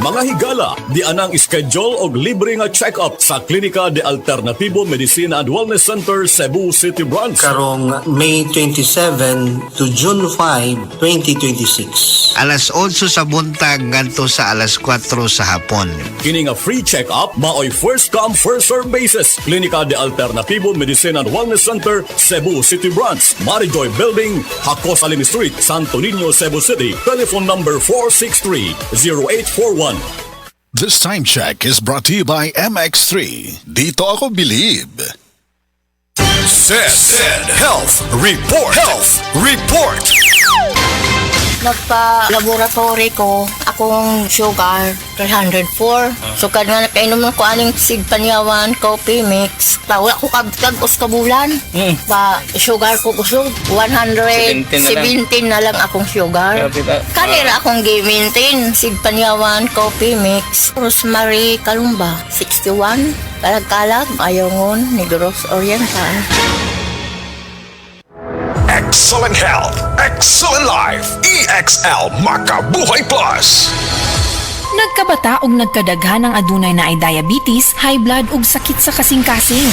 Mga higala, di anang schedule og libre nga check-up sa Klinika de Alternativo Medicine and Wellness Center, Cebu City Branch. Karong May 27 to June 5, 2026. Alas 8 sa buntag ngadto sa alas 4 sa hapon. Kini nga free check-up maoy first come first serve basis. Klinika de Alternativo Medicine and Wellness Center, Cebu City Branch, Marijoy Building, Hakos Alim Street, Santo Niño, Cebu City. Telephone number 463-0841. This time check is brought to you by MX3. Dito ako believe. Said Health Report. Health Report. Nagpa-laboratory ko, akong sugar, 304. So, kadang nakainom ko aning sigpanyawan, coffee mix. Wala ko kagos kabulan. Pa, sugar ko kusog, 117 na lang akong sugar. Kanira akong gi-maintain, sigpanyawan, coffee mix. Rosemary Kalumba, 61. Kalag-kalag, Ayongon, Negros Oriental. Excellent health, excellent life. EXL Makabuhay Plus. Nagkabata og nagkadaghan ng adunay na ay diabetes, high blood ug sakit sa kasing-kasing.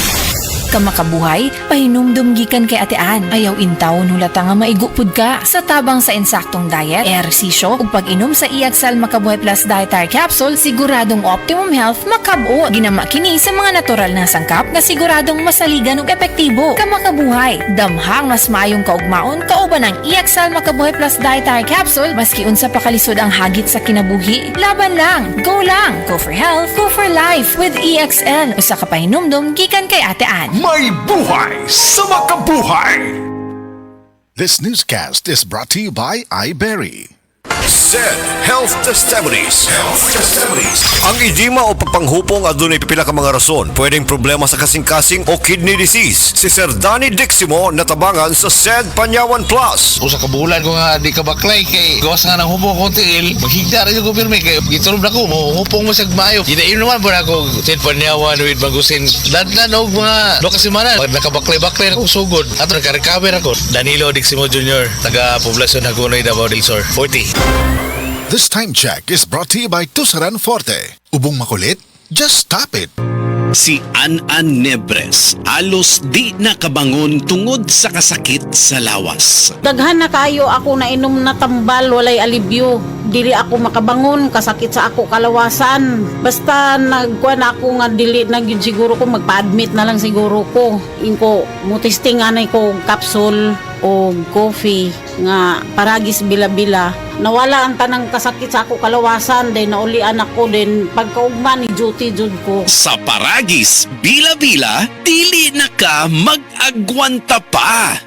Kamakabuhay, pahinumdum gikan kay atean. Ayaw intawon hulata nga maigupod ka sa tabang sa insaktong diet, ehersisyo ug pag-inom sa EXL Makabuhay Plus Dietary Capsule, siguradong optimum health makab-o. Ginama kini sa mga natural na sangkap nga siguradong masaligan ug epektibo. Kamakabuhay, damhang mas maayong kaugmaon kauban ng EXL Makabuhay Plus Dietary Capsule maski unsa pa kalisod ang hagit sa kinabuhi. Laban lang, go for health, go for life with EXL. Usa ka pahinumdum gikan kay atean. May buhay sa makabuhay. This newscast is brought to you by iBerry. Said Health Testimonies. Health Testimonies. Ang edema o pagpanghupong adunay pipila ka mga rason. Pwedeng problema sa kasing-kasing o kidney disease. Si Sir Danny Diximo natabangan sa SED Panyawan Plus. Usa ka bulan ko nga di ka baklay kay gawas nga ng hupong ko tiil. Maghigda rin ko pirmi kay gitulob na ko mo hupong mo sa maayo. Dinain naman po na ako SED Panyawan with Magusin. Dadlan og mga do ka semana nakabaklay-baklay ako sugod. Ato naka-recover ako. Danilo Diximo Jr. taga Poblacion Hagonoy, Davao del Sur. 40. This time check is brought to you by Tusaran Forte. Ubong makulit? Just stop it. Si An-An Nebres alos di nakabangon tungod sa kasakit sa lawas. Daghan na kayo ako na inom na tambal, walay alibyo. Dili ako makabangon, kasakit sa ako kalawasan. Basta nagkuhan ako nga dili na yun siguro ko, magpa-admit na lang siguro ko. Inko, mutisting anay ko capsule o coffee nga paragis bila-bila. Nawala ang tanang kasakit sa ako kalawasan, then naulian ako, then pagkaugman ni duty jud ko. Sa paragis, bila-bila, dili na ka mag-agwanta pa.